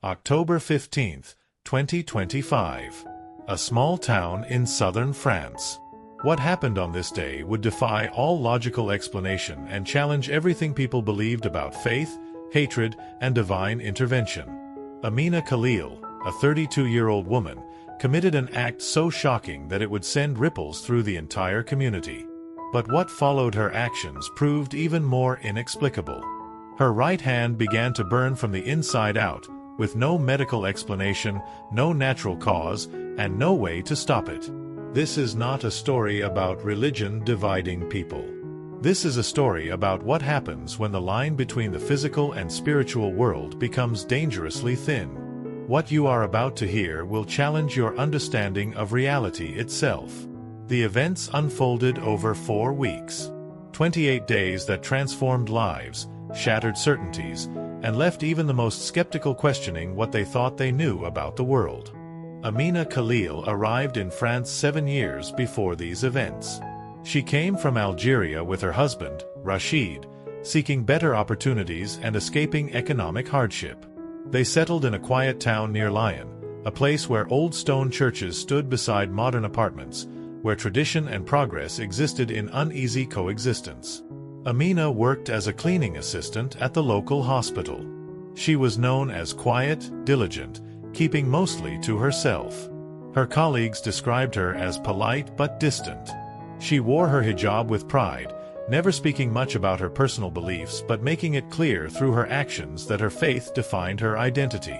October 15, 2025. A small town in southern France. What happened on this day would defy all logical explanation and challenge everything people believed about faith, hatred, and divine intervention. Amina Khalil, a 32-year-old woman, committed an act so shocking that it would send ripples through the entire community. But what followed her actions proved even more inexplicable. Her right hand began to burn from the inside out, with no medical explanation, no natural cause, and no way to stop it. This is not a story about religion dividing people. This is a story about what happens when the line between the physical and spiritual world becomes dangerously thin. What you are about to hear will challenge your understanding of reality itself. The events unfolded over 4 weeks. 28 days that transformed lives, shattered certainties, and left even the most skeptical questioning what they thought they knew about the world. Amina Khalil arrived in France 7 years before these events. She came from Algeria with her husband, Rashid, seeking better opportunities and escaping economic hardship. They settled in a quiet town near Lyon, a place where old stone churches stood beside modern apartments, where tradition and progress existed in uneasy coexistence. Amina worked as a cleaning assistant at the local hospital. She was known as quiet, diligent, keeping mostly to herself. Her colleagues described her as polite but distant. She wore her hijab with pride, never speaking much about her personal beliefs but making it clear through her actions that her faith defined her identity.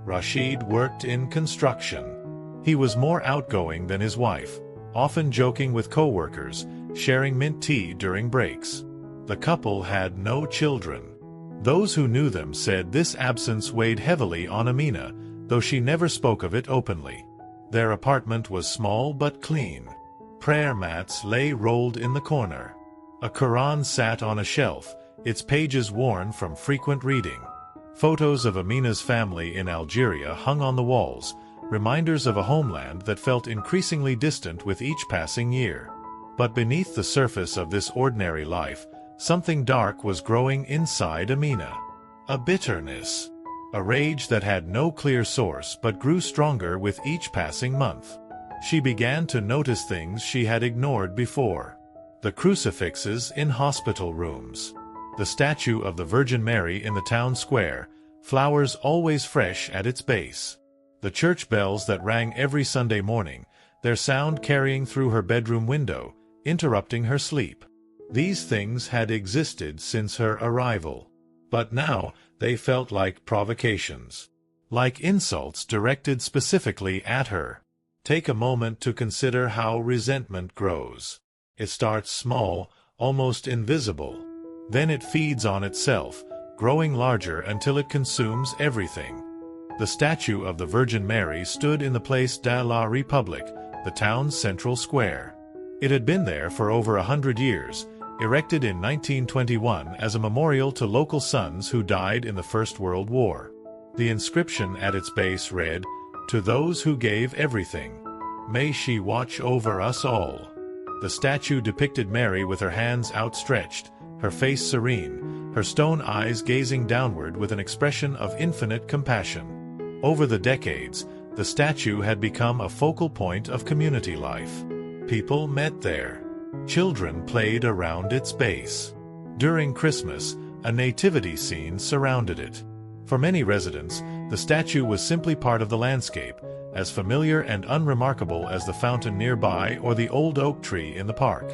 Rashid worked in construction. He was more outgoing than his wife, often joking with co-workers, sharing mint tea during breaks. The couple had no children. Those who knew them said this absence weighed heavily on Amina, though she never spoke of it openly. Their apartment was small but clean. Prayer mats lay rolled in the corner. A Quran sat on a shelf, its pages worn from frequent reading. Photos of Amina's family in Algeria hung on the walls, reminders of a homeland that felt increasingly distant with each passing year. But beneath the surface of this ordinary life, something dark was growing inside Amina. A bitterness. A rage that had no clear source but grew stronger with each passing month. She began to notice things she had ignored before. The crucifixes in hospital rooms. The statue of the Virgin Mary in the town square, flowers always fresh at its base. The church bells that rang every Sunday morning, their sound carrying through her bedroom window, interrupting her sleep. These things had existed since her arrival. But now they felt like provocations. Like insults directed specifically at her. Take a moment to consider how resentment grows. It starts small, almost invisible. Then it feeds on itself, growing larger until it consumes everything. The statue of the Virgin Mary stood in the Place de la République, the town's central square. It had been there for over 100 years, erected in 1921 as a memorial to local sons who died in the First World War. The inscription at its base read, "To those who gave everything. May she watch over us all." The statue depicted Mary with her hands outstretched, her face serene, her stone eyes gazing downward with an expression of infinite compassion. Over the decades, the statue had become a focal point of community life. People met there. Children played around its base. During Christmas, a nativity scene surrounded it. For many residents, the statue was simply part of the landscape, as familiar and unremarkable as the fountain nearby or the old oak tree in the park.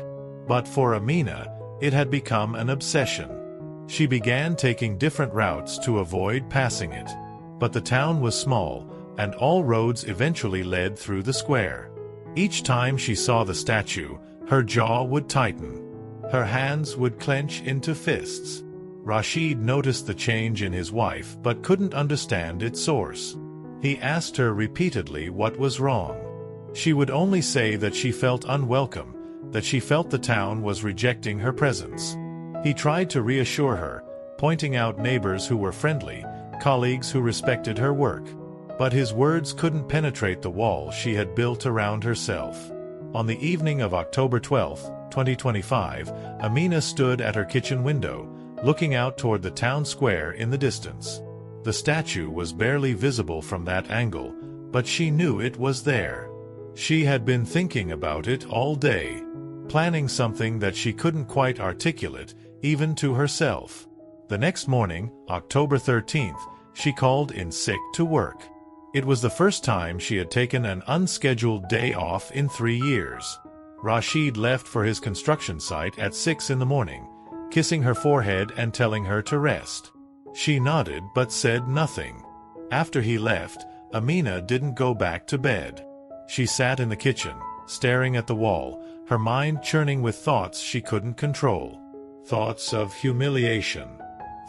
But for Amina, it had become an obsession. She began taking different routes to avoid passing it. But the town was small, and all roads eventually led through the square. Each time she saw the statue, her jaw would tighten. Her hands would clench into fists. Rashid noticed the change in his wife but couldn't understand its source. He asked her repeatedly what was wrong. She would only say that she felt unwelcome, that she felt the town was rejecting her presence. He tried to reassure her, pointing out neighbors who were friendly, colleagues who respected her work. But his words couldn't penetrate the wall she had built around herself. On the evening of October 12, 2025, Amina stood at her kitchen window, looking out toward the town square in the distance. The statue was barely visible from that angle, but she knew it was there. She had been thinking about it all day, planning something that she couldn't quite articulate, even to herself. The next morning, October 13th, she called in sick to work. It was the first time she had taken an unscheduled day off in 3 years. Rashid left for his construction site at 6 in the morning, kissing her forehead and telling her to rest. She nodded but said nothing. After he left, Amina didn't go back to bed. She sat in the kitchen, staring at the wall, her mind churning with thoughts she couldn't control. Thoughts of humiliation.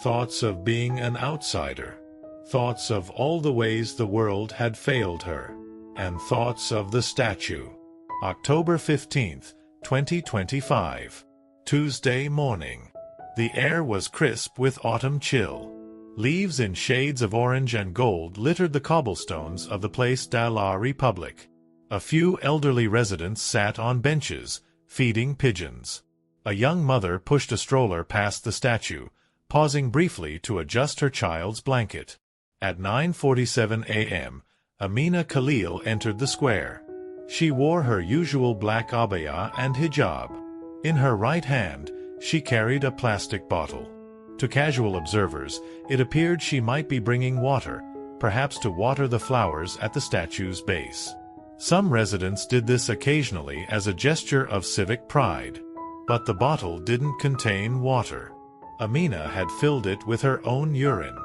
Thoughts of being an outsider. Thoughts of all the ways the world had failed her. And thoughts of the statue. October 15th, 2025. Tuesday morning. The air was crisp with autumn chill. Leaves in shades of orange and gold littered the cobblestones of the Place de la République. A few elderly residents sat on benches, feeding pigeons. A young mother pushed a stroller past the statue, pausing briefly to adjust her child's blanket. At 9:47 a.m., Amina Khalil entered the square. She wore her usual black abaya and hijab. In her right hand, she carried a plastic bottle. To casual observers, it appeared she might be bringing water, perhaps to water the flowers at the statue's base. Some residents did this occasionally as a gesture of civic pride. But the bottle didn't contain water. Amina had filled it with her own urine.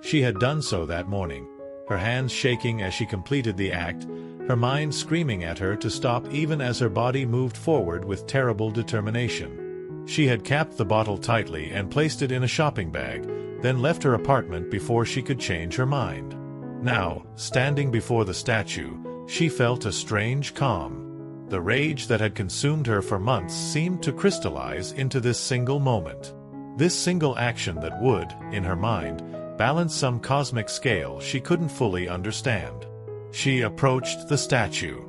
She had done so that morning, her hands shaking as she completed the act, her mind screaming at her to stop even as her body moved forward with terrible determination. She had capped the bottle tightly and placed it in a shopping bag, then left her apartment before she could change her mind. Now, standing before the statue, she felt a strange calm. The rage that had consumed her for months seemed to crystallize into this single moment. This single action that would, in her mind, balance some cosmic scale she couldn't fully understand. She approached the statue.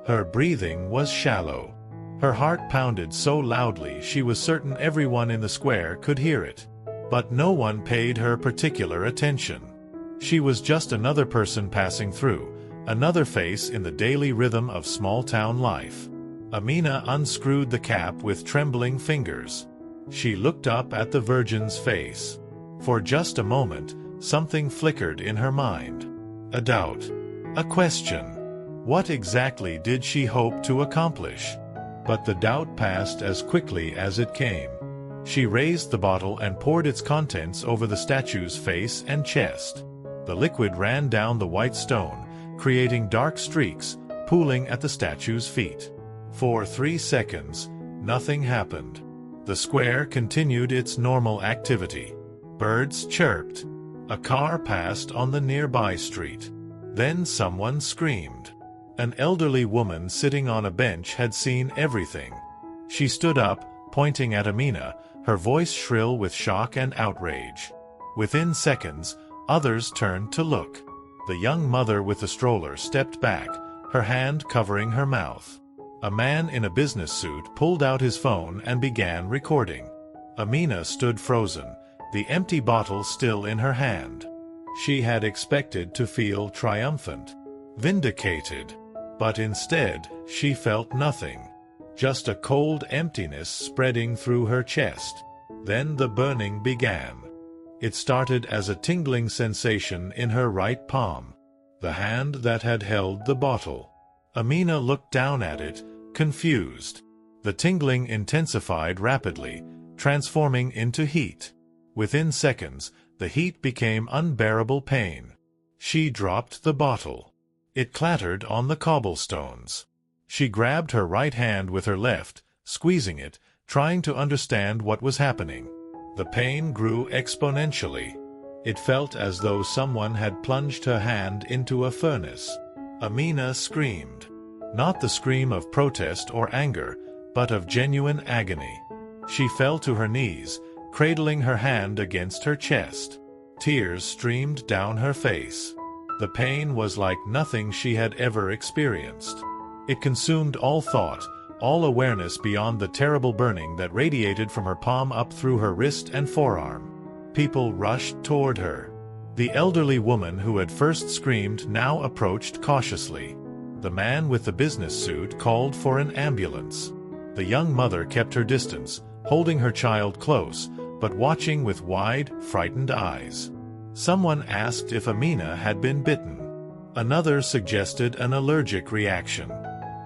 Her breathing was shallow. Her heart pounded so loudly she was certain everyone in the square could hear it. But no one paid her particular attention. She was just another person passing through, another face in the daily rhythm of small-town life. Amina unscrewed the cap with trembling fingers. She looked up at the Virgin's face. For just a moment, something flickered in her mind. A doubt. A question. What exactly did she hope to accomplish? But the doubt passed as quickly as it came. She raised the bottle and poured its contents over the statue's face and chest. The liquid ran down the white stone, creating dark streaks, pooling at the statue's feet. For 3 seconds, nothing happened. The square continued its normal activity. Birds chirped. A car passed on the nearby street. Then someone screamed. An elderly woman sitting on a bench had seen everything. She stood up, pointing at Amina, her voice shrill with shock and outrage. Within seconds, others turned to look. The young mother with the stroller stepped back, her hand covering her mouth. A man in a business suit pulled out his phone and began recording. Amina stood frozen, the empty bottle still in her hand. She had expected to feel triumphant, vindicated. But instead, she felt nothing. Just a cold emptiness spreading through her chest. Then the burning began. It started as a tingling sensation in her right palm, the hand that had held the bottle. Amina looked down at it, confused. The tingling intensified rapidly, transforming into heat. Within seconds, the heat became unbearable pain. She dropped the bottle. It clattered on the cobblestones. She grabbed her right hand with her left, squeezing it, trying to understand what was happening. The pain grew exponentially. It felt as though someone had plunged her hand into a furnace. Amina screamed. Not the scream of protest or anger, but of genuine agony. She fell to her knees, cradling her hand against her chest. Tears streamed down her face. The pain was like nothing she had ever experienced. It consumed all thought, all awareness beyond the terrible burning that radiated from her palm up through her wrist and forearm. People rushed toward her. The elderly woman who had first screamed now approached cautiously. The man with the business suit called for an ambulance. The young mother kept her distance, holding her child close, but watching with wide, frightened eyes. Someone asked if Amina had been bitten. Another suggested an allergic reaction.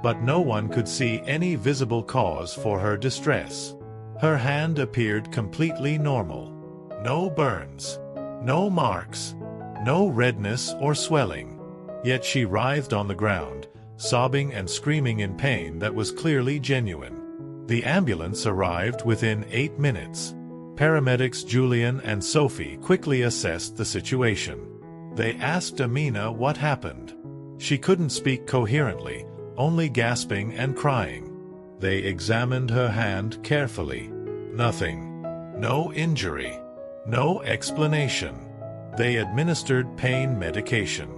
But no one could see any visible cause for her distress. Her hand appeared completely normal. No burns. No marks. No redness or swelling. Yet she writhed on the ground, sobbing and screaming in pain that was clearly genuine. The ambulance arrived within 8 minutes. Paramedics Julian and Sophie quickly assessed the situation. They asked Amina what happened. She couldn't speak coherently, only gasping and crying. They examined her hand carefully. Nothing. No injury. No explanation. They administered pain medication.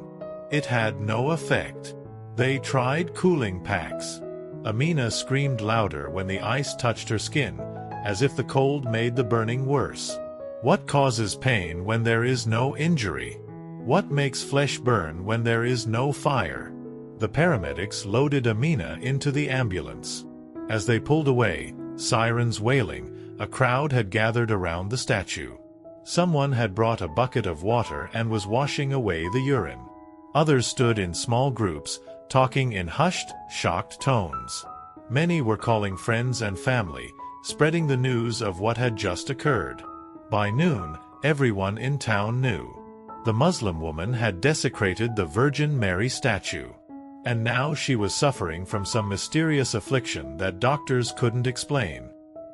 It had no effect. They tried cooling packs. Amina screamed louder when the ice touched her skin, as if the cold made the burning worse. What causes pain when there is no injury? What makes flesh burn when there is no fire? The paramedics loaded Amina into the ambulance. As they pulled away, sirens wailing, a crowd had gathered around the statue. Someone had brought a bucket of water and was washing away the urine. Others stood in small groups, talking in hushed, shocked tones. Many were calling friends and family, spreading the news of what had just occurred. By noon, everyone in town knew. The Muslim woman had desecrated the Virgin Mary statue. And now she was suffering from some mysterious affliction that doctors couldn't explain.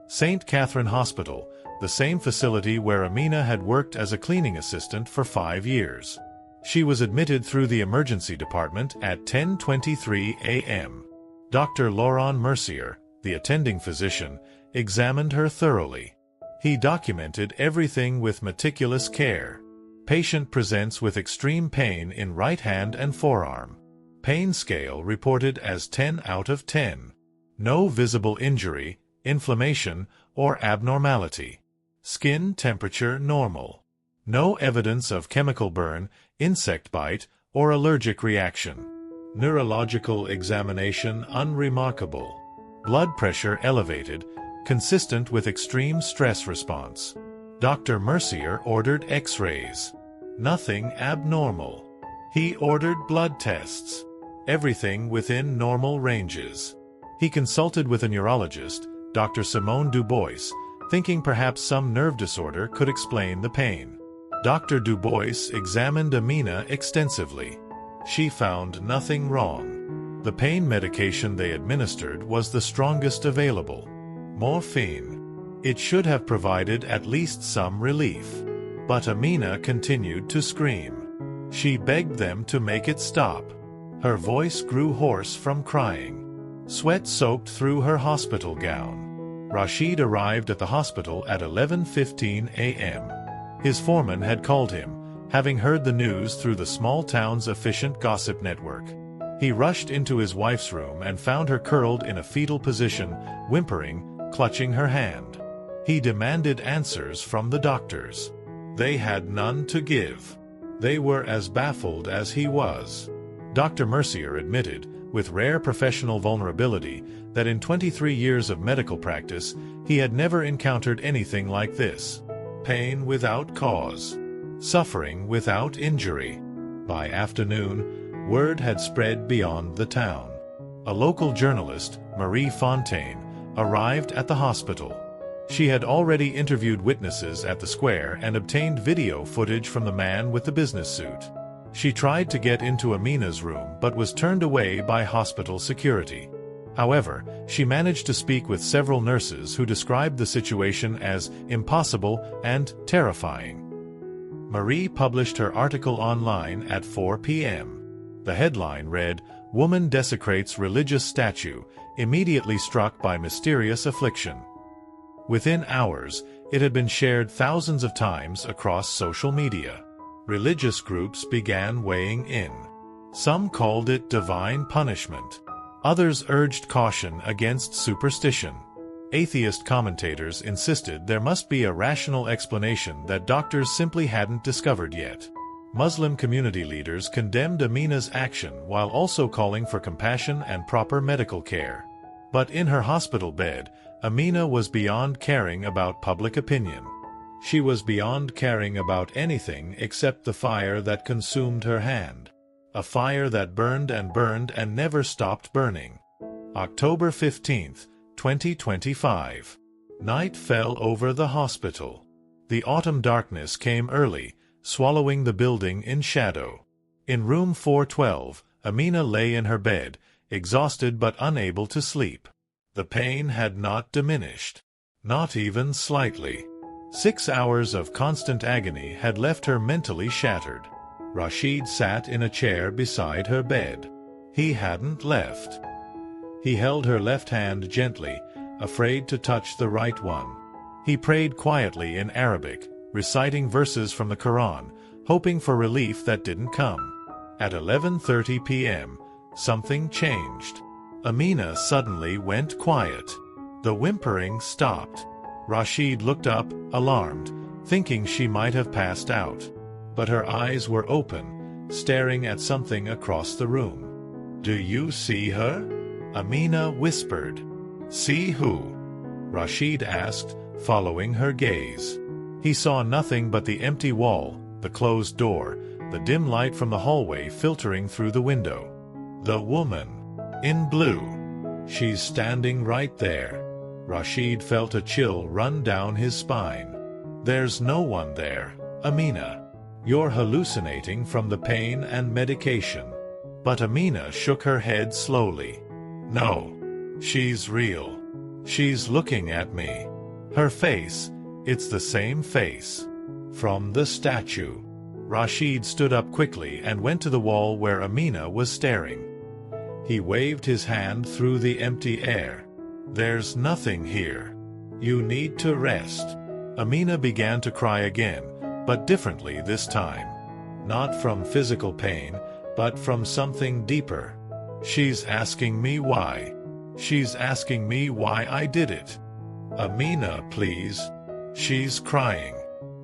St. Catherine Hospital, the same facility where Amina had worked as a cleaning assistant for 5 years. She was admitted through the emergency department at 10:23 a.m. Dr. Laurent Mercier, the attending physician, examined her thoroughly. He documented everything with meticulous care. Patient presents with extreme pain in right hand and forearm. Pain scale reported as 10 out of 10. No visible injury, inflammation, or abnormality. Skin temperature normal. No evidence of chemical burn, insect bite, or allergic reaction. Neurological examination unremarkable. Blood pressure elevated, consistent with extreme stress response. Dr. Mercier ordered X-rays. Nothing abnormal. He ordered blood tests. Everything within normal ranges. He consulted with a neurologist, Dr. Simone Dubois, thinking perhaps some nerve disorder could explain the pain. Dr. Dubois examined Amina extensively. She found nothing wrong. The pain medication they administered was the strongest available. Morphine. It should have provided at least some relief. But Amina continued to scream. She begged them to make it stop. Her voice grew hoarse from crying. Sweat soaked through her hospital gown. Rashid arrived at the hospital at 11:15 a.m. His foreman had called him, having heard the news through the small town's efficient gossip network. He rushed into his wife's room and found her curled in a fetal position, whimpering, clutching her hand. He demanded answers from the doctors. They had none to give. They were as baffled as he was. Dr. Mercier admitted, with rare professional vulnerability, that in 23 years of medical practice, he had never encountered anything like this. Pain without cause. Suffering without injury. By afternoon, word had spread beyond the town. A local journalist, Marie Fontaine, arrived at the hospital. She had already interviewed witnesses at the square and obtained video footage from the man with the business suit. She tried to get into Amina's room but was turned away by hospital security. However, she managed to speak with several nurses who described the situation as impossible and terrifying. Marie published her article online at 4 p.m. The headline read, "Woman desecrates religious statue, immediately struck by mysterious affliction." Within hours, it had been shared thousands of times across social media. Religious groups began weighing in. Some called it divine punishment. Others urged caution against superstition. Atheist commentators insisted there must be a rational explanation that doctors simply hadn't discovered yet. Muslim community leaders condemned Amina's action while also calling for compassion and proper medical care. But in her hospital bed, Amina was beyond caring about public opinion. She was beyond caring about anything except the fire that consumed her hand. A fire that burned and never stopped burning. October 15, 2025. Night fell over the hospital. The autumn darkness came early, swallowing the building in shadow. In room 412, Amina lay in her bed, exhausted but unable to sleep. The pain had not diminished. Not even slightly. 6 hours of constant agony had left her mentally shattered. Rashid sat in a chair beside her bed. He hadn't left. He held her left hand gently, afraid to touch the right one. He prayed quietly in Arabic, reciting verses from the Quran, hoping for relief that didn't come. At 11:30 p.m., something changed. Amina suddenly went quiet. The whimpering stopped. Rashid looked up, alarmed, thinking she might have passed out. But her eyes were open, staring at something across the room. "Do you see her?" Amina whispered. "See who?" Rashid asked, following her gaze. He saw nothing but the empty wall, the closed door, the dim light from the hallway filtering through the window. "The woman. In blue. She's standing right there." Rashid felt a chill run down his spine. "There's no one there, Amina. You're hallucinating from the pain and medication." But Amina shook her head slowly. "No. She's real. She's looking at me. Her face, it's the same face. From the statue." Rashid stood up quickly and went to the wall where Amina was staring. He waved his hand through the empty air. "There's nothing here. You need to rest." Amina began to cry again, but differently this time. Not from physical pain, but from something deeper. "She's asking me why. She's asking me why I did it. Amina, please." She's crying.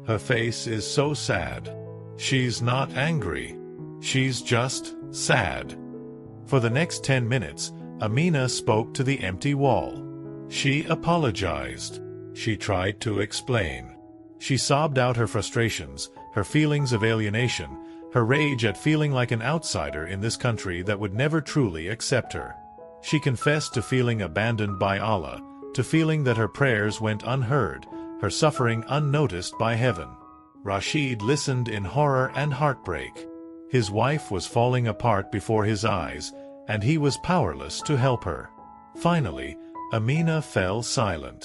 Her face is so sad. She's not angry. She's just sad. For the next 10 minutes, Amina spoke to the empty wall. She apologized. She tried to explain. She sobbed out her frustrations, her feelings of alienation, her rage at feeling like an outsider in this country that would never truly accept her. She confessed to feeling abandoned by Allah, to feeling that her prayers went unheard, her suffering unnoticed by heaven. Rashid listened in horror and heartbreak. His wife was falling apart before his eyes, and he was powerless to help her. Finally, Amina fell silent.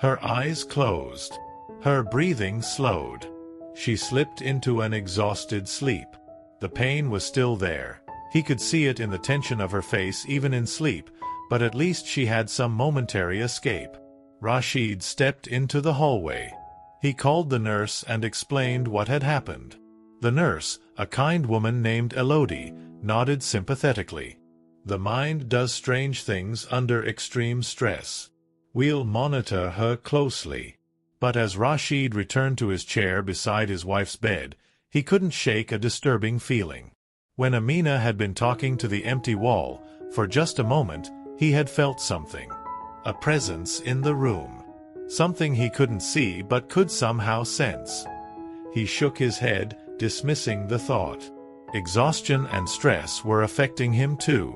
Her eyes closed. Her breathing slowed. She slipped into an exhausted sleep. The pain was still there. He could see it in the tension of her face even in sleep, but at least she had some momentary escape. Rashid stepped into the hallway. He called the nurse and explained what had happened. The nurse, a kind woman named Elodie, nodded sympathetically. "The mind does strange things under extreme stress. We'll monitor her closely." But as Rashid returned to his chair beside his wife's bed, he couldn't shake a disturbing feeling. When Amina had been talking to the empty wall, for just a moment, he had felt something. A presence in the room. Something he couldn't see but could somehow sense. He shook his head, dismissing the thought. Exhaustion and stress were affecting him too.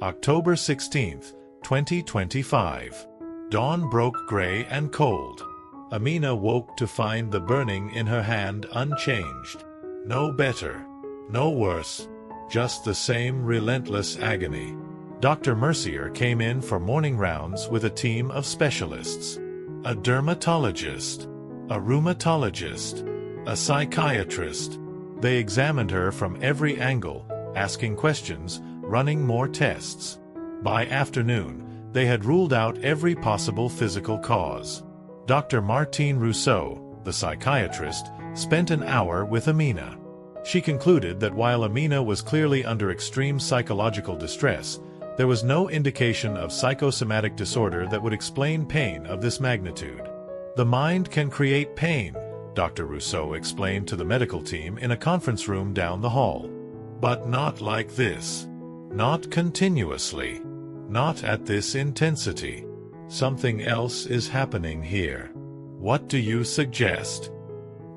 October 16, 2025. Dawn broke gray and cold. Amina woke to find the burning in her hand unchanged. No better. No worse. Just the same relentless agony. Dr. Mercier came in for morning rounds with a team of specialists. A dermatologist. A rheumatologist. A psychiatrist. They examined her from every angle, asking questions, running more tests. By afternoon, they had ruled out every possible physical cause. Dr. Martine Rousseau, the psychiatrist, spent an hour with Amina. She concluded that while Amina was clearly under extreme psychological distress, there was no indication of psychosomatic disorder that would explain pain of this magnitude. The mind can create pain, Dr. Rousseau explained to the medical team in a conference room down the hall. But not like this. Not continuously. Not at this intensity. Something else is happening here. What do you suggest?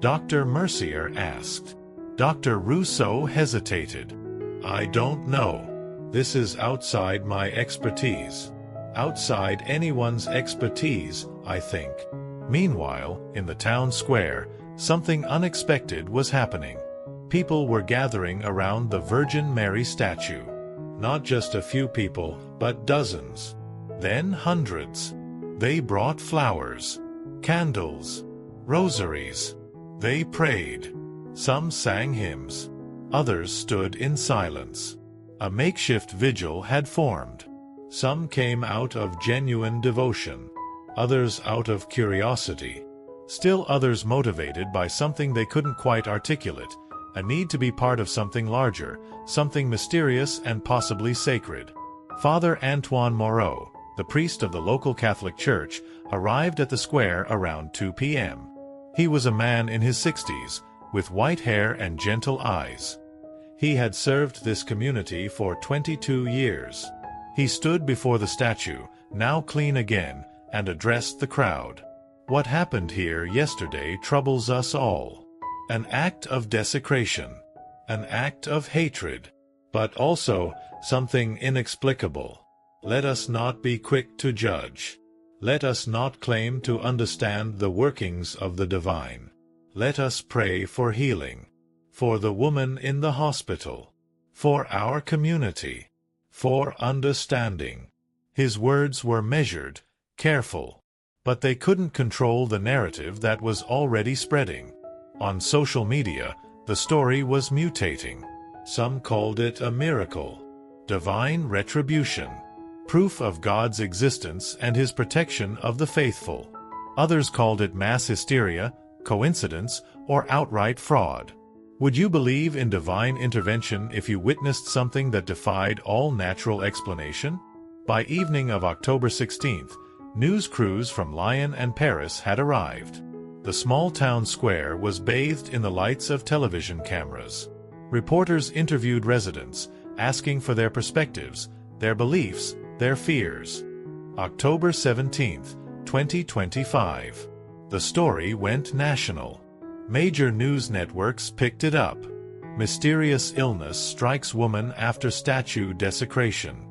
Dr. Mercier asked. Dr. Rousseau hesitated. I don't know. This is outside my expertise. Outside anyone's expertise, I think. Meanwhile, in the town square, something unexpected was happening. People were gathering around the Virgin Mary statue. Not just a few people, but dozens. Then hundreds. They brought flowers, candles, rosaries. They prayed. Some sang hymns. Others stood in silence. A makeshift vigil had formed. Some came out of genuine devotion. Others out of curiosity. Still others motivated by something they couldn't quite articulate, a need to be part of something larger, something mysterious and possibly sacred. Father Antoine Moreau, the priest of the local Catholic Church, arrived at the square around 2 p.m. He was a man in his 60s, with white hair and gentle eyes. He had served this community for 22 years. He stood before the statue, now clean again, and addressed the crowd. What happened here yesterday troubles us all. An act of desecration. An act of hatred. But also something inexplicable. Let us not be quick to judge. Let us not claim to understand the workings of the divine. Let us pray for healing. For the woman in the hospital. For our community. For understanding. His words were measured, careful. But they couldn't control the narrative that was already spreading. On social media, the story was mutating. Some called it a miracle. Divine retribution. Proof of God's existence and his protection of the faithful. Others called it mass hysteria, coincidence, or outright fraud. Would you believe in divine intervention if you witnessed something that defied all natural explanation? By evening of October 16th, news crews from Lyon and Paris had arrived. The small town square was bathed in the lights of television cameras. Reporters interviewed residents, asking for their perspectives, their beliefs, their fears. October 17th, 2025. The story went national. Major news networks picked it up. Mysterious illness strikes woman after statue desecration.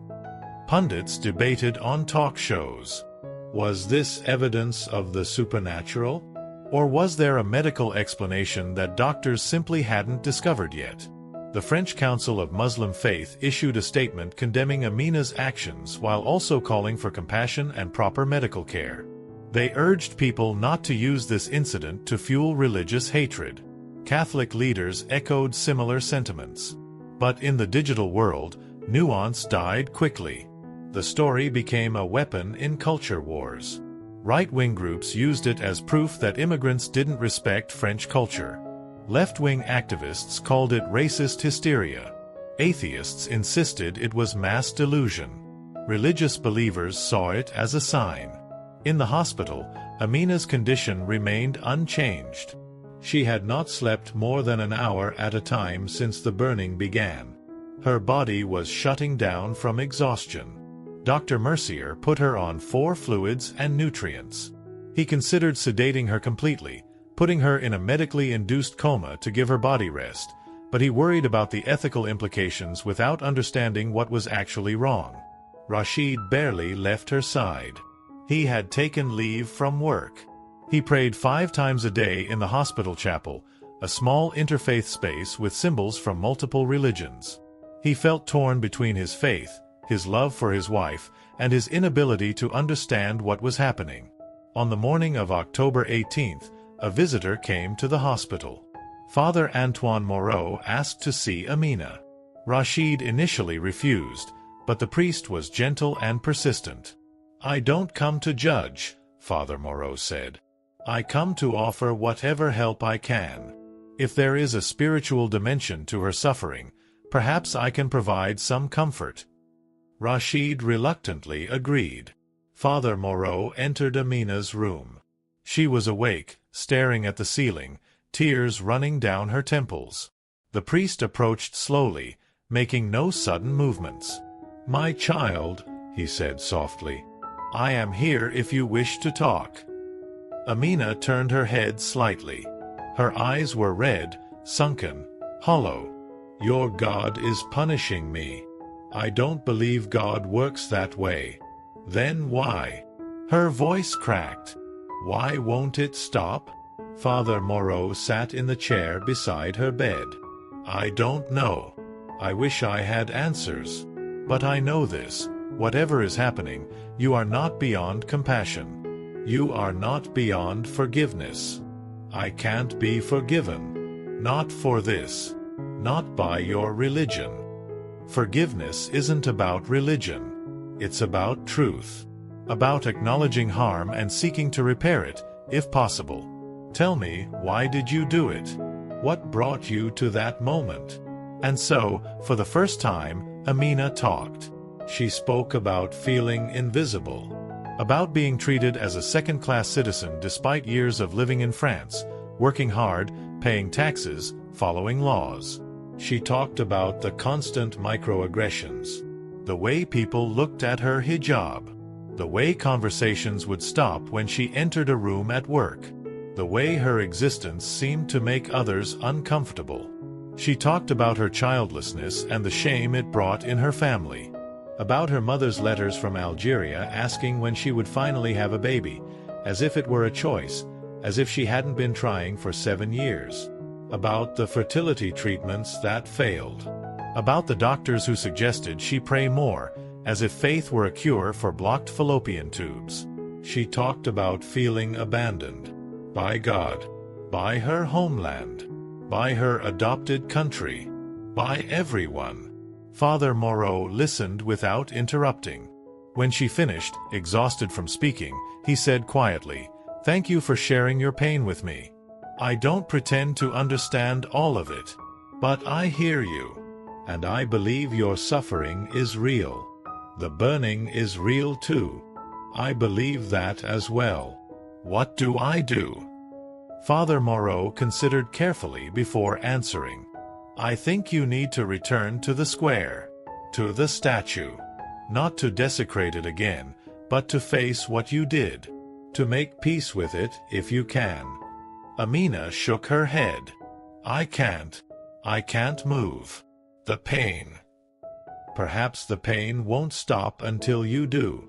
Pundits debated on talk shows. Was this evidence of the supernatural? Or was there a medical explanation that doctors simply hadn't discovered yet? The French Council of Muslim Faith issued a statement condemning Amina's actions while also calling for compassion and proper medical care. They urged people not to use this incident to fuel religious hatred. Catholic leaders echoed similar sentiments. But in the digital world, nuance died quickly. The story became a weapon in culture wars. Right-wing groups used it as proof that immigrants didn't respect French culture. Left-wing activists called it racist hysteria. Atheists insisted it was mass delusion. Religious believers saw it as a sign. In the hospital, Amina's condition remained unchanged. She had not slept more than an hour at a time since the burning began. Her body was shutting down from exhaustion. Dr. Mercier put her on 4 fluids and nutrients. He considered sedating her completely, putting her in a medically induced coma to give her body rest, but he worried about the ethical implications without understanding what was actually wrong. Rashid barely left her side. He had taken leave from work. He prayed 5 times a day in the hospital chapel, a small interfaith space with symbols from multiple religions. He felt torn between his faith, his love for his wife, and his inability to understand what was happening. On the morning of October 18th, a visitor came to the hospital. Father Antoine Moreau asked to see Amina. Rashid initially refused, but the priest was gentle and persistent. "I don't come to judge," Father Moreau said. "I come to offer whatever help I can. If there is a spiritual dimension to her suffering, perhaps I can provide some comfort." Rashid reluctantly agreed. Father Moreau entered Amina's room. She was awake, staring at the ceiling, tears running down her temples. The priest approached slowly, making no sudden movements. "My child," he said softly, "I am here if you wish to talk." Amina turned her head slightly. Her eyes were red, sunken, hollow. "Your God is punishing me. I don't believe God works that way." "Then why?" Her voice cracked. "Why won't it stop?" Father Moreau sat in the chair beside her bed. "I don't know. I wish I had answers. But I know this. Whatever is happening, you are not beyond compassion. You are not beyond forgiveness. I can't be forgiven. Not for this. Not by your religion. Forgiveness isn't about religion. It's about truth. About acknowledging harm and seeking to repair it, if possible. Tell me, why did you do it? What brought you to that moment?" And so, for the first time, Amina talked. She spoke about feeling invisible, about being treated as a second-class citizen despite years of living in France, working hard, paying taxes, following laws. She talked about the constant microaggressions, the way people looked at her hijab, the way conversations would stop when she entered a room at work, the way her existence seemed to make others uncomfortable. She talked about her childlessness and the shame it brought in her family, about her mother's letters from Algeria asking when she would finally have a baby, as if it were a choice, as if she hadn't been trying for 7 years, about the fertility treatments that failed, about the doctors who suggested she pray more, as if faith were a cure for blocked fallopian tubes. She talked about feeling abandoned by God, by her homeland, by her adopted country, by everyone. Father Moreau listened without interrupting. When she finished, exhausted from speaking, he said quietly, "Thank you for sharing your pain with me. I don't pretend to understand all of it, but I hear you, and I believe your suffering is real. The burning is real too. I believe that as well. What do I do?" Father Moreau considered carefully before answering. "I think you need to return to the square, to the statue. Not to desecrate it again, but to face what you did. To make peace with it if you can." Amina shook her head. I can't move. The pain. Perhaps the pain won't stop until you do."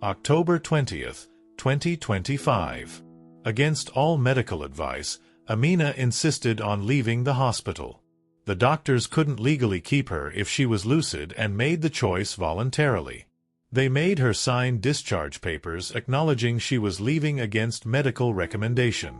October 20th, 2025. Against all medical advice, Amina insisted on leaving the hospital. The doctors couldn't legally keep her if she was lucid and made the choice voluntarily. They made her sign discharge papers acknowledging she was leaving against medical recommendation.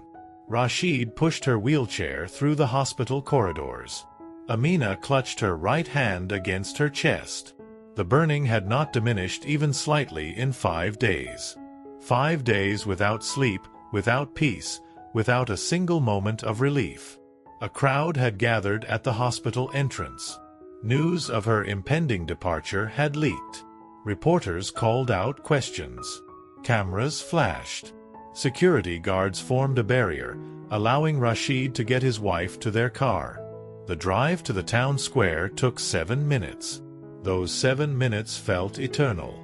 Rashid pushed her wheelchair through the hospital corridors. Amina clutched her right hand against her chest. The burning had not diminished even slightly in 5 days. 5 days without sleep, without peace, without a single moment of relief. A crowd had gathered at the hospital entrance. News of her impending departure had leaked. Reporters called out questions. Cameras flashed. Security guards formed a barrier, allowing Rashid to get his wife to their car. The drive to the town square took 7 minutes. Those 7 minutes felt eternal.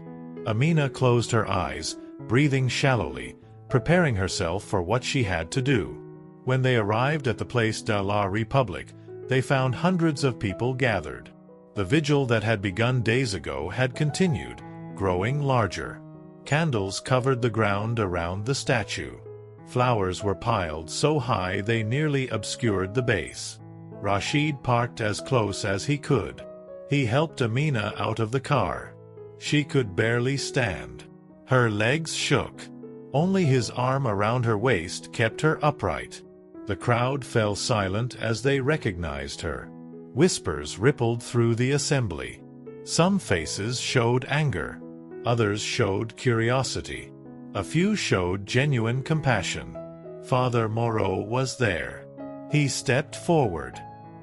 Amina closed her eyes, breathing shallowly, preparing herself for what she had to do. When they arrived at the Place de la République, they found hundreds of people gathered. The vigil that had begun days ago had continued, growing larger. Candles covered the ground around the statue. Flowers were piled so high they nearly obscured the base. Rashid parked as close as he could. He helped Amina out of the car. She could barely stand. Her legs shook. Only his arm around her waist kept her upright. The crowd fell silent as they recognized her. Whispers rippled through the assembly. Some faces showed anger. Others showed curiosity. A few showed genuine compassion. Father Moreau was there. He stepped forward.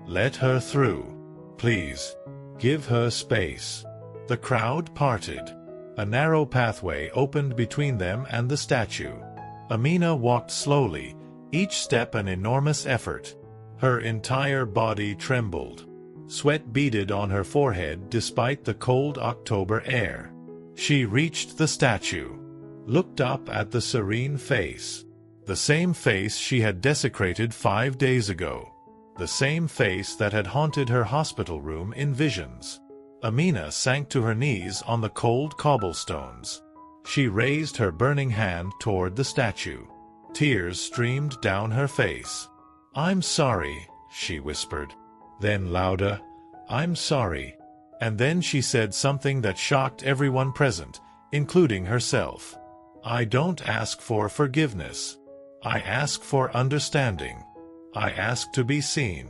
"Let her through. Please. Give her space." The crowd parted. A narrow pathway opened between them and the statue. Amina walked slowly, each step an enormous effort. Her entire body trembled. Sweat beaded on her forehead despite the cold October air. She reached the statue, looked up at the serene face. The same face she had desecrated 5 days ago. The same face that had haunted her hospital room in visions. Amina sank to her knees on the cold cobblestones. She raised her burning hand toward the statue. Tears streamed down her face. "I'm sorry," she whispered. Then louder, "I'm sorry." And then she said something that shocked everyone present, including herself. "I don't ask for forgiveness. I ask for understanding. I ask to be seen,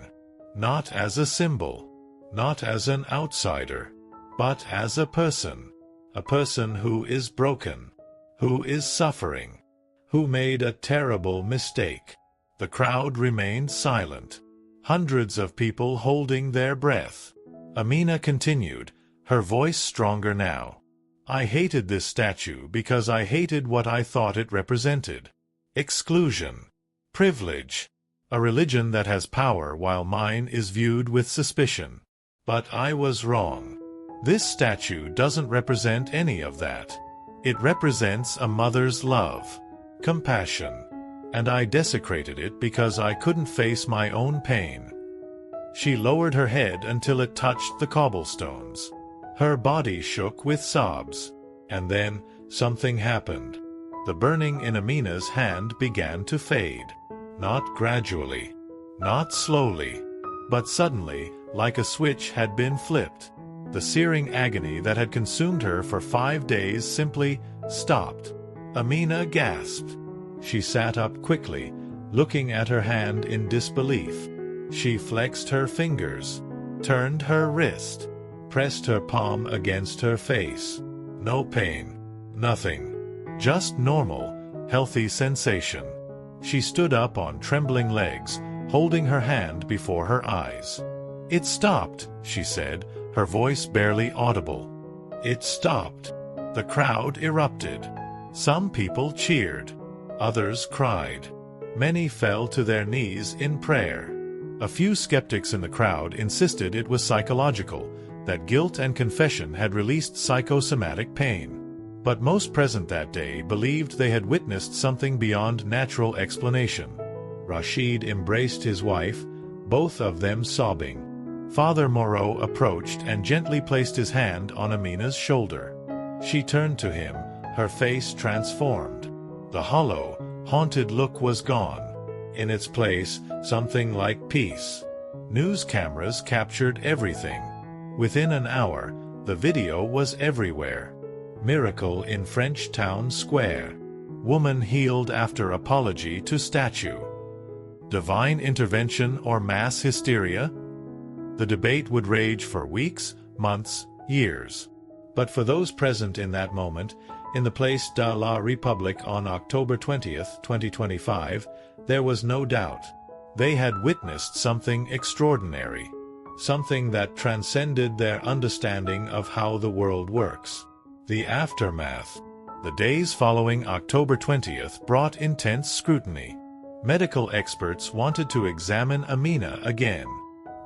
not as a symbol, not as an outsider, but as a person who is broken, who is suffering, who made a terrible mistake." The crowd remained silent, hundreds of people holding their breath. Amina continued, her voice stronger now. "I hated this statue because I hated what I thought it represented. Exclusion, privilege, a religion that has power while mine is viewed with suspicion. But I was wrong. This statue doesn't represent any of that. It represents a mother's love, compassion, and I desecrated it because I couldn't face my own pain." She lowered her head until it touched the cobblestones. Her body shook with sobs. And then, something happened. The burning in Amina's hand began to fade. Not gradually, not slowly, but suddenly, like a switch had been flipped. The searing agony that had consumed her for 5 days simply stopped. Amina gasped. She sat up quickly, looking at her hand in disbelief. She flexed her fingers, turned her wrist, pressed her palm against her face. No pain, nothing. Just normal, healthy sensation. She stood up on trembling legs, holding her hand before her eyes. "It stopped," she said, her voice barely audible. "It stopped." The crowd erupted. Some people cheered. Others cried. Many fell to their knees in prayer. A few skeptics in the crowd insisted it was psychological, that guilt and confession had released psychosomatic pain. But most present that day believed they had witnessed something beyond natural explanation. Rashid embraced his wife, both of them sobbing. Father Moreau approached and gently placed his hand on Amina's shoulder. She turned to him, her face transformed. The hollow, haunted look was gone. In its place, something like peace. News cameras captured everything. Within an hour, the video was everywhere. Miracle in French Town Square. Woman healed after apology to statue. Divine intervention or mass hysteria? The debate would rage for weeks, months, years. But for those present in that moment, in the Place de la République on October 20th, 2025, there was no doubt. They had witnessed something extraordinary. Something that transcended their understanding of how the world works. The aftermath. The days following October 20th brought intense scrutiny. Medical experts wanted to examine Amina again.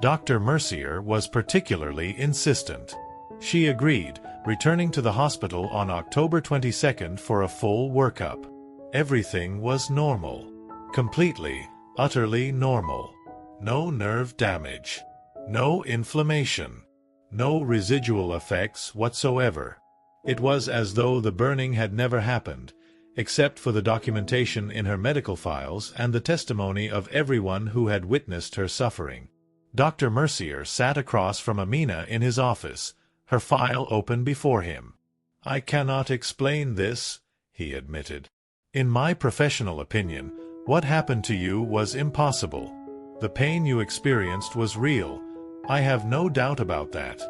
Dr. Mercier was particularly insistent. She agreed, returning to the hospital on October 22nd for a full workup. Everything was normal. Completely, utterly normal. No nerve damage. No inflammation. No residual effects whatsoever. It was as though the burning had never happened, except for the documentation in her medical files and the testimony of everyone who had witnessed her suffering. Dr. Mercier sat across from Amina in his office, her file open before him. "I cannot explain this," he admitted. "In my professional opinion, what happened to you was impossible. The pain you experienced was real. I have no doubt about that.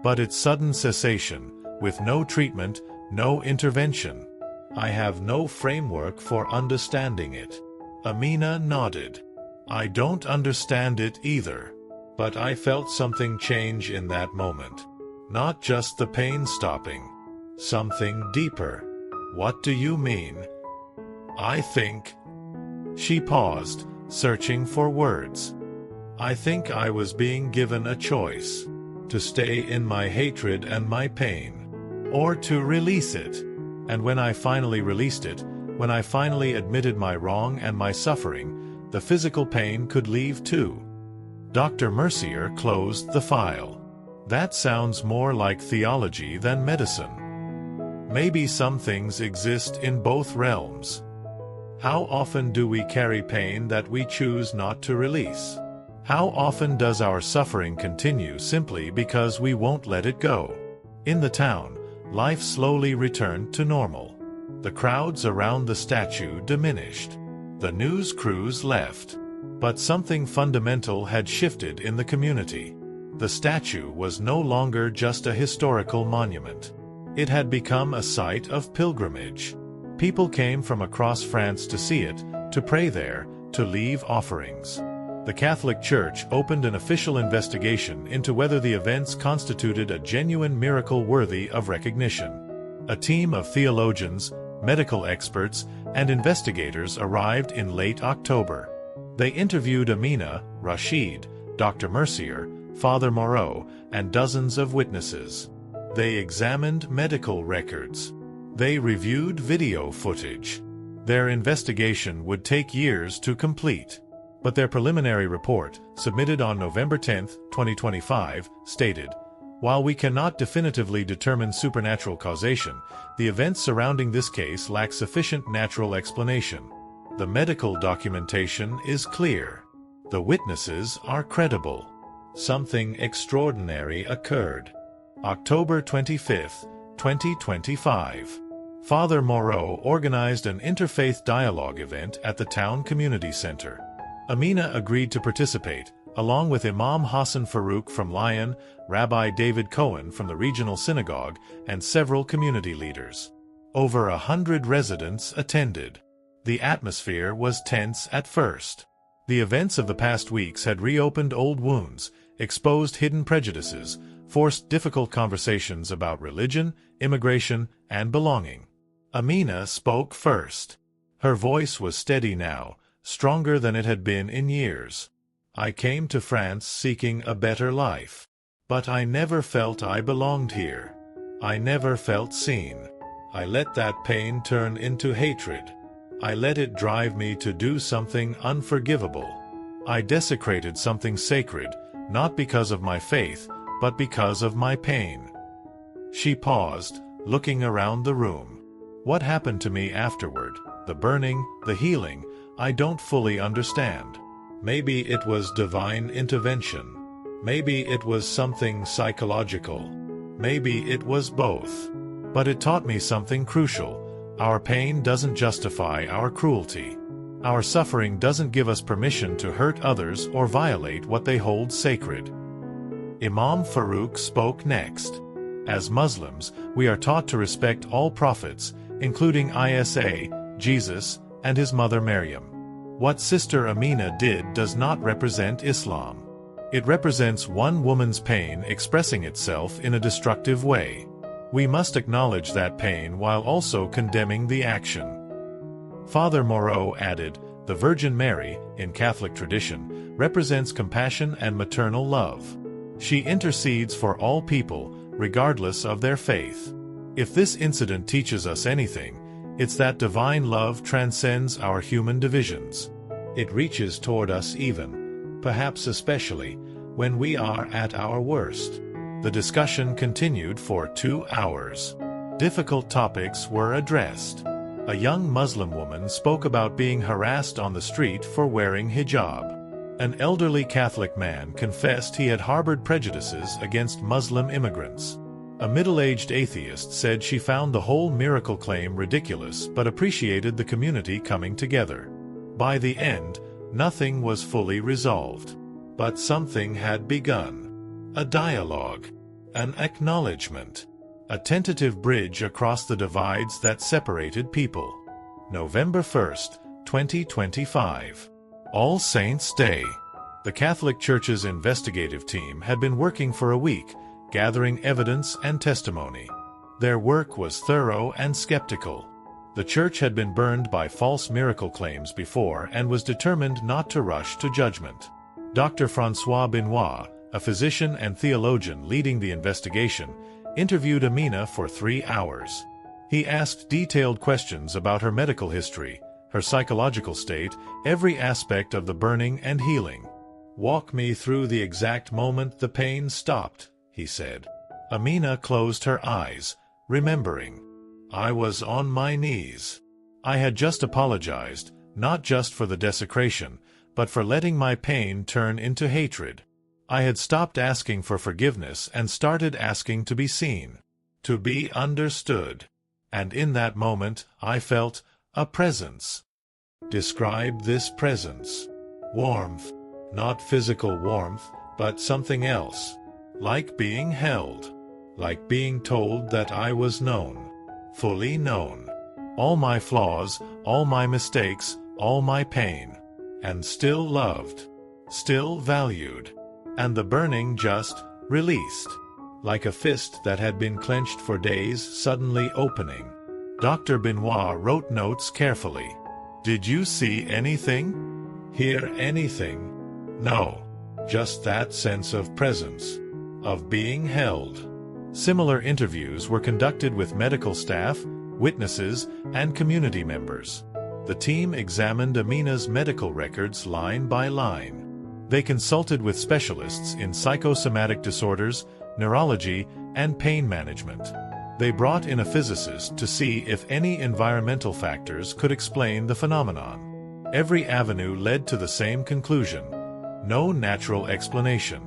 But its sudden cessation, with no treatment, no intervention. I have no framework for understanding it." Amina nodded. "I don't understand it either. But I felt something change in that moment. Not just the pain stopping. Something deeper." "What do you mean?" "I think She paused, searching for words. I think I was being given a choice: to stay in my hatred and my pain, or to release it. And when I finally released it, when I finally admitted my wrong and my suffering, the physical pain could leave too. Dr. Mercier closed the file. That sounds more like theology than medicine. Maybe some things exist in both realms. How often do we carry pain that we choose not to release? How often does our suffering continue simply because we won't let it go? In the town, life slowly returned to normal. The crowds around the statue diminished. The news crews left. But something fundamental had shifted in the community. The statue was no longer just a historical monument. It had become a site of pilgrimage. People came from across France to see it, to pray there, to leave offerings. The Catholic Church opened an official investigation into whether the events constituted a genuine miracle worthy of recognition. A team of theologians, medical experts, and investigators arrived in late October. They interviewed Amina, Rashid, Dr. Mercier, Father Moreau, and dozens of witnesses. They examined medical records. They reviewed video footage. Their investigation would take years to complete. But their preliminary report, submitted on November 10, 2025, stated, "While we cannot definitively determine supernatural causation, the events surrounding this case lack sufficient natural explanation. The medical documentation is clear. The witnesses are credible. Something extraordinary occurred." October 25, 2025. Father Moreau organized an interfaith dialogue event at the town community center. Amina agreed to participate, along with Imam Hassan Farouk from Lyon, Rabbi David Cohen from the regional synagogue, and several community leaders. Over 100 residents attended. The atmosphere was tense at first. The events of the past weeks had reopened old wounds, exposed hidden prejudices, forced difficult conversations about religion, immigration, and belonging. Amina spoke first. Her voice was steady now, stronger than it had been in years. "I came to France seeking a better life. But I never felt I belonged here. I never felt seen. I let that pain turn into hatred. I let it drive me to do something unforgivable. I desecrated something sacred, not because of my faith, but because of my pain." She paused, looking around the room. "What happened to me afterward? The burning, the healing, I don't fully understand. Maybe it was divine intervention. Maybe it was something psychological. Maybe it was both. But it taught me something crucial. Our pain doesn't justify our cruelty. Our suffering doesn't give us permission to hurt others or violate what they hold sacred." Imam Farouk spoke next. "As Muslims, we are taught to respect all prophets, including Isa, Jesus, and his mother Marian. What Sister Amina did does not represent Islam. It represents one woman's pain expressing itself in a destructive way. We must acknowledge that pain while also condemning the action." Father Moreau added, "The Virgin Mary, in Catholic tradition, represents compassion and maternal love. She intercedes for all people, regardless of their faith. If this incident teaches us anything, it's that divine love transcends our human divisions. It reaches toward us even, perhaps especially, when we are at our worst." The discussion continued for 2 hours. Difficult topics were addressed. A young Muslim woman spoke about being harassed on the street for wearing hijab. An elderly Catholic man confessed he had harbored prejudices against Muslim immigrants. A middle-aged atheist said she found the whole miracle claim ridiculous but appreciated the community coming together. By the end, nothing was fully resolved. But something had begun. A dialogue. An acknowledgement. A tentative bridge across the divides that separated people. November 1, 2025. All Saints' Day. The Catholic Church's investigative team had been working for a week, gathering evidence and testimony. Their work was thorough and skeptical. The church had been burned by false miracle claims before and was determined not to rush to judgment. Dr. François Benoit, a physician and theologian leading the investigation, interviewed Amina for 3 hours. He asked detailed questions about her medical history, her psychological state, every aspect of the burning and healing. "Walk me through the exact moment the pain stopped," he said. Amina closed her eyes, remembering. "I was on my knees. I had just apologized, not just for the desecration, but for letting my pain turn into hatred. I had stopped asking for forgiveness and started asking to be seen, to be understood. And in that moment, I felt a presence." Describe this presence. "Warmth. Not physical warmth, but something else. Like being held. Like being told that I was known. Fully known. All my flaws, all my mistakes, all my pain. And still loved. Still valued. And the burning just released. Like a fist that had been clenched for days suddenly opening." Dr. Benoit wrote notes carefully. "Did you see anything? Hear anything? No. Just that sense of presence. Of being held." Similar interviews were conducted with medical staff, witnesses, and community members. The team examined Amina's medical records line by line. They consulted with specialists in psychosomatic disorders, neurology, and pain management. They brought in a physicist to see if any environmental factors could explain the phenomenon. Every avenue led to the same conclusion: no natural explanation.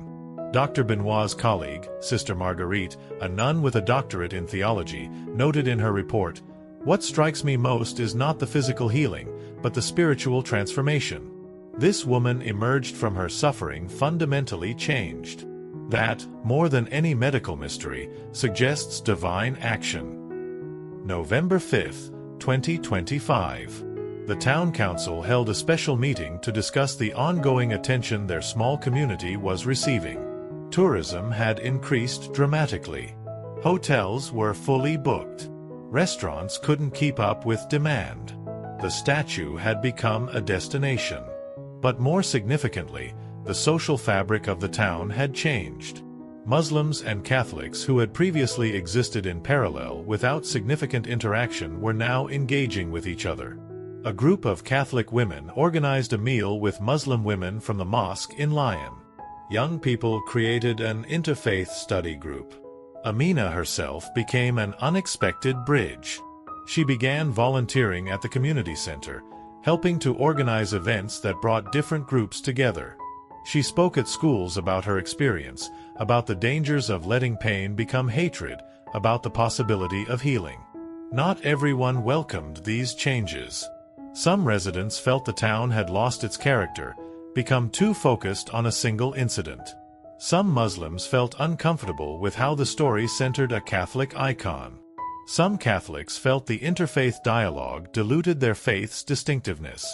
Dr. Benoit's colleague, Sister Marguerite, a nun with a doctorate in theology, noted in her report, "What strikes me most is not the physical healing, but the spiritual transformation. This woman emerged from her suffering fundamentally changed. That, more than any medical mystery, suggests divine action." November 5, 2025. The town council held a special meeting to discuss the ongoing attention their small community was receiving. Tourism had increased dramatically. Hotels were fully booked. Restaurants couldn't keep up with demand. The statue had become a destination. But more significantly, the social fabric of the town had changed. Muslims and Catholics who had previously existed in parallel without significant interaction were now engaging with each other. A group of Catholic women organized a meal with Muslim women from the mosque in Lyon. Young people created an interfaith study group. Amina herself became an unexpected bridge. She began volunteering at the community center, helping to organize events that brought different groups together. She spoke at schools about her experience, about the dangers of letting pain become hatred, about the possibility of healing. Not everyone welcomed these changes. Some residents felt the town had lost its character, become too focused on a single incident. Some Muslims felt uncomfortable with how the story centered a Catholic icon. Some Catholics felt the interfaith dialogue diluted their faith's distinctiveness.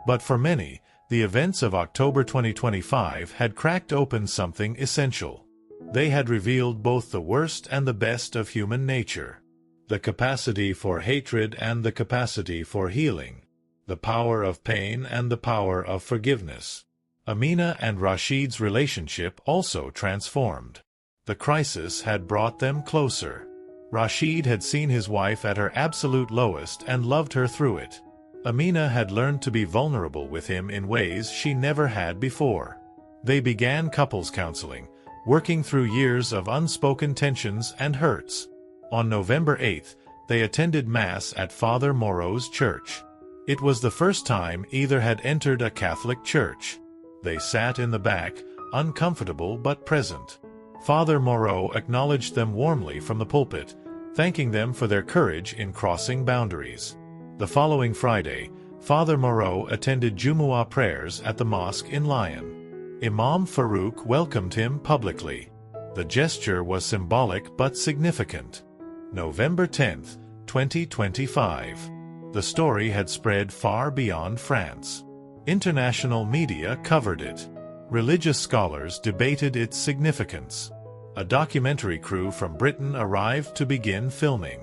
But for many, the events of October 2025 had cracked open something essential. They had revealed both the worst and the best of human nature. The capacity for hatred and the capacity for healing. The power of pain and the power of forgiveness. Amina and Rashid's relationship also transformed. The crisis had brought them closer. Rashid had seen his wife at her absolute lowest and loved her through it. Amina had learned to be vulnerable with him in ways she never had before. They began couples counseling, working through years of unspoken tensions and hurts. On November 8th, they attended Mass at Father Moreau's church. It was the first time either had entered a Catholic church. They sat in the back, uncomfortable but present. Father Moreau acknowledged them warmly from the pulpit, thanking them for their courage in crossing boundaries. The following Friday, Father Moreau attended Jumu'ah prayers at the mosque in Lyon. Imam Farouk welcomed him publicly. The gesture was symbolic but significant. November 10th, 2025. The story had spread far beyond France. International media covered it. Religious scholars debated its significance. A documentary crew from Britain arrived to begin filming.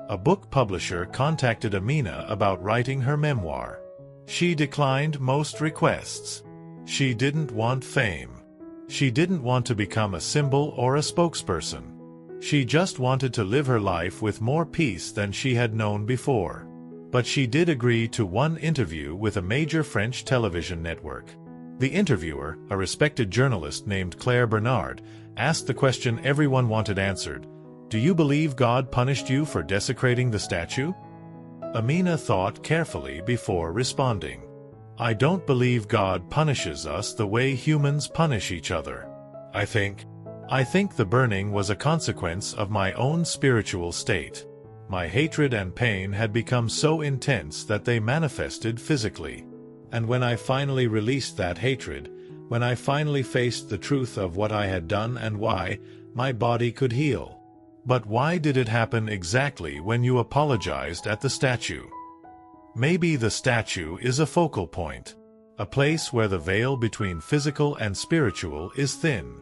A book publisher contacted Amina about writing her memoir. She declined most requests. She didn't want fame. She didn't want to become a symbol or a spokesperson. She just wanted to live her life with more peace than she had known before. But she did agree to one interview with a major French television network. The interviewer, a respected journalist named Claire Bernard, asked the question everyone wanted answered: "Do you believe God punished you for desecrating the statue?" Amina thought carefully before responding. "I don't believe God punishes us the way humans punish each other. I think the burning was a consequence of my own spiritual state. My hatred and pain had become so intense that they manifested physically. And when I finally released that hatred, when I finally faced the truth of what I had done and why, my body could heal." But why did it happen exactly when you apologized at the statue? Maybe the statue is a focal point, a place where the veil between physical and spiritual is thin.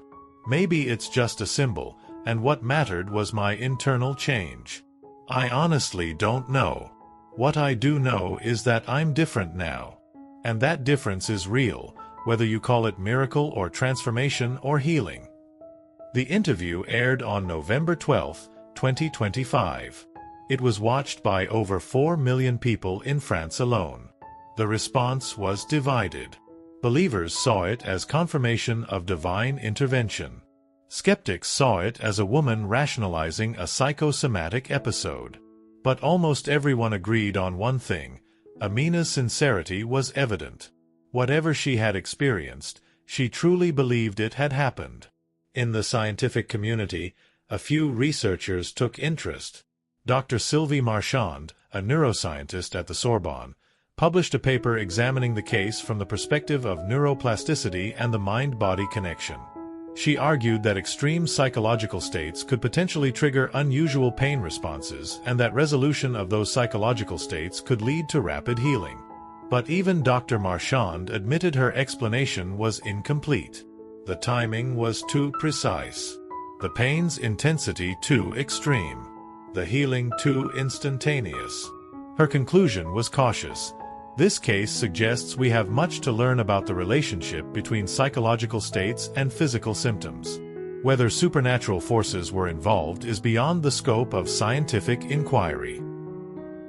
Maybe it's just a symbol, and what mattered was my internal change. I honestly don't know. What I do know is that I'm different now. And that difference is real, whether you call it miracle or transformation or healing. The interview aired on November 12, 2025. It was watched by over 4 million people in France alone. The response was divided. Believers saw it as confirmation of divine intervention. Skeptics saw it as a woman rationalizing a psychosomatic episode. But almost everyone agreed on one thing: Amina's sincerity was evident. Whatever she had experienced, she truly believed it had happened. In the scientific community, a few researchers took interest. Dr. Sylvie Marchand, a neuroscientist at the Sorbonne, published a paper examining the case from the perspective of neuroplasticity and the mind-body connection. She argued that extreme psychological states could potentially trigger unusual pain responses and that resolution of those psychological states could lead to rapid healing. But even Dr. Marchand admitted her explanation was incomplete. The timing was too precise. The pain's intensity too extreme. The healing too instantaneous. Her conclusion was cautious. This case suggests we have much to learn about the relationship between psychological states and physical symptoms. Whether supernatural forces were involved is beyond the scope of scientific inquiry.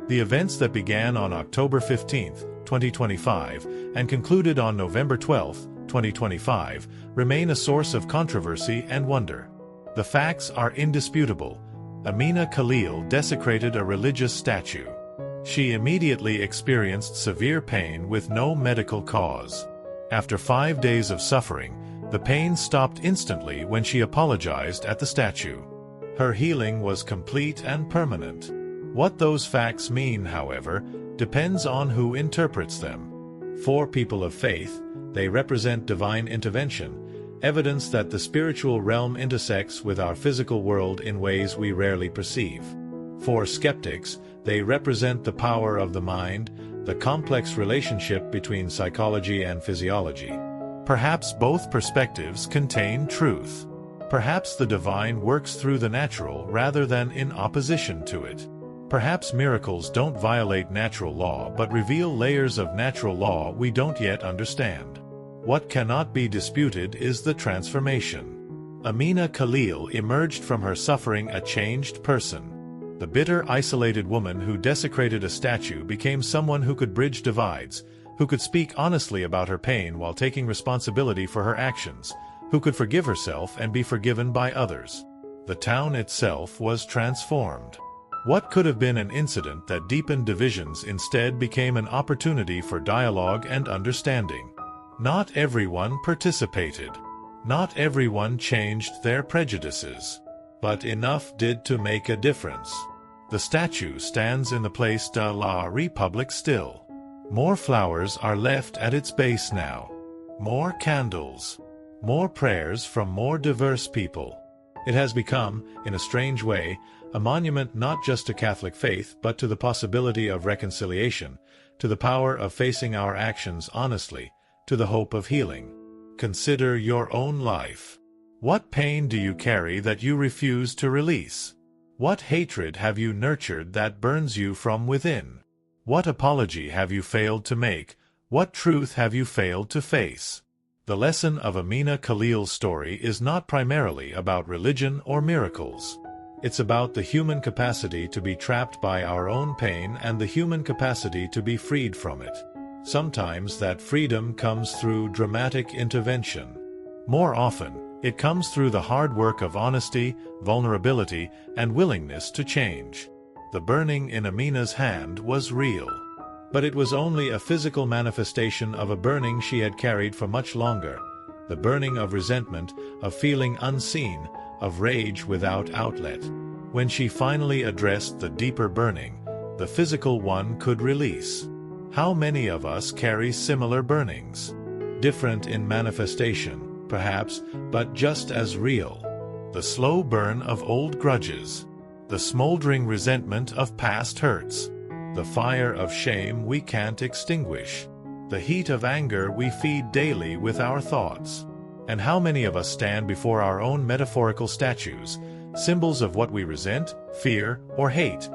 The events that began on October 15, 2025, and concluded on November 12, 2025, remain a source of controversy and wonder. The facts are indisputable. Amina Khalil desecrated a religious statue. She immediately experienced severe pain with no medical cause. After 5 days of suffering, the pain stopped instantly when she apologized at the statue. Her healing was complete and permanent. What those facts mean, however, depends on who interprets them. For people of faith, they represent divine intervention, evidence that the spiritual realm intersects with our physical world in ways we rarely perceive. For skeptics, they represent the power of the mind, the complex relationship between psychology and physiology. Perhaps both perspectives contain truth. Perhaps the divine works through the natural rather than in opposition to it. Perhaps miracles don't violate natural law but reveal layers of natural law we don't yet understand. What cannot be disputed is the transformation. Amina Khalil emerged from her suffering a changed person. The bitter, isolated woman who desecrated a statue became someone who could bridge divides, who could speak honestly about her pain while taking responsibility for her actions, who could forgive herself and be forgiven by others. The town itself was transformed. What could have been an incident that deepened divisions instead became an opportunity for dialogue and understanding. Not everyone participated. Not everyone changed their prejudices. But enough did to make a difference. The statue stands in the Place de la République still. More flowers are left at its base now. More candles. More prayers from more diverse people. It has become, in a strange way, a monument not just to Catholic faith but to the possibility of reconciliation, to the power of facing our actions honestly, to the hope of healing. Consider your own life. What pain do you carry that you refuse to release? What hatred have you nurtured that burns you from within? What apology have you failed to make? What truth have you failed to face? The lesson of Amina Khalil's story is not primarily about religion or miracles. It's about the human capacity to be trapped by our own pain and the human capacity to be freed from it. Sometimes that freedom comes through dramatic intervention. More often, it comes through the hard work of honesty, vulnerability, and willingness to change. The burning in Amina's hand was real. But it was only a physical manifestation of a burning she had carried for much longer. The burning of resentment, of feeling unseen, of rage without outlet. When she finally addressed the deeper burning, the physical one could release. How many of us carry similar burnings? Different in manifestation, perhaps, but just as real. The slow burn of old grudges. The smoldering resentment of past hurts. The fire of shame we can't extinguish. The heat of anger we feed daily with our thoughts. And how many of us stand before our own metaphorical statues, symbols of what we resent, fear, or hate,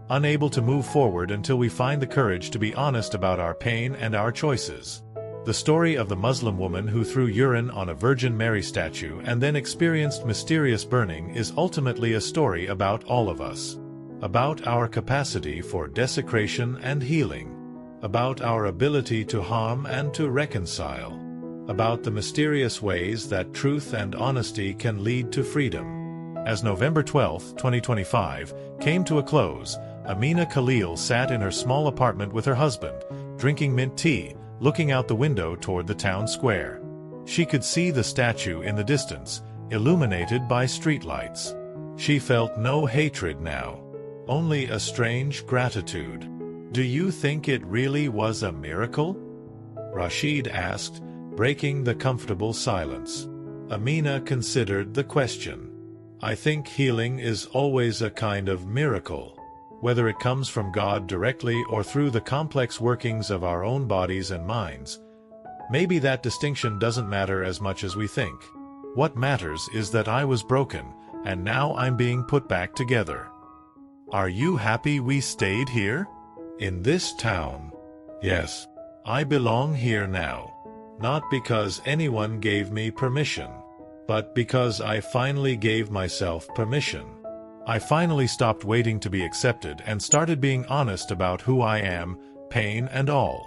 unable to move forward until we find the courage to be honest about our pain and our choices. The story of the Muslim woman who threw urine on a Virgin Mary statue and then experienced mysterious burning is ultimately a story about all of us. About our capacity for desecration and healing. About our ability to harm and to reconcile. About the mysterious ways that truth and honesty can lead to freedom. As November 12, 2025, came to a close, Amina Khalil sat in her small apartment with her husband, drinking mint tea, looking out the window toward the town square. She could see the statue in the distance, illuminated by streetlights. She felt no hatred now, only a strange gratitude. "Do you think it really was a miracle?" Rashid asked, breaking the comfortable silence. Amina considered the question. "I think healing is always a kind of miracle. Whether it comes from God directly or through the complex workings of our own bodies and minds. Maybe that distinction doesn't matter as much as we think. What matters is that I was broken, and now I'm being put back together. Are you happy we stayed here? In this town? Yes. I belong here now. Not because anyone gave me permission, but because I finally gave myself permission. I finally stopped waiting to be accepted and started being honest about who I am, pain and all."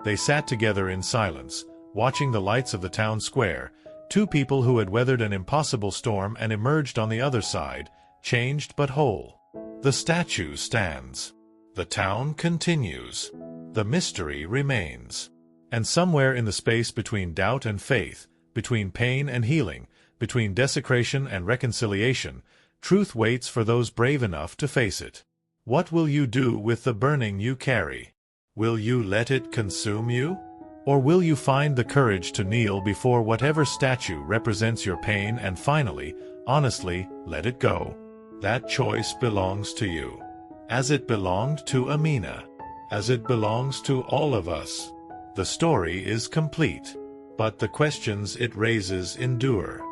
They sat together in silence, watching the lights of the town square, two people who had weathered an impossible storm and emerged on the other side, changed but whole. The statue stands. The town continues. The mystery remains. And somewhere in the space between doubt and faith, between pain and healing, between desecration and reconciliation, truth waits for those brave enough to face it. What will you do with the burning you carry? Will you let it consume you? Or will you find the courage to kneel before whatever statue represents your pain and finally, honestly, let it go? That choice belongs to you. As it belonged to Amina. As it belongs to all of us. The story is complete. But the questions it raises endure.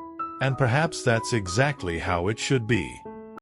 And perhaps that's exactly how it should be.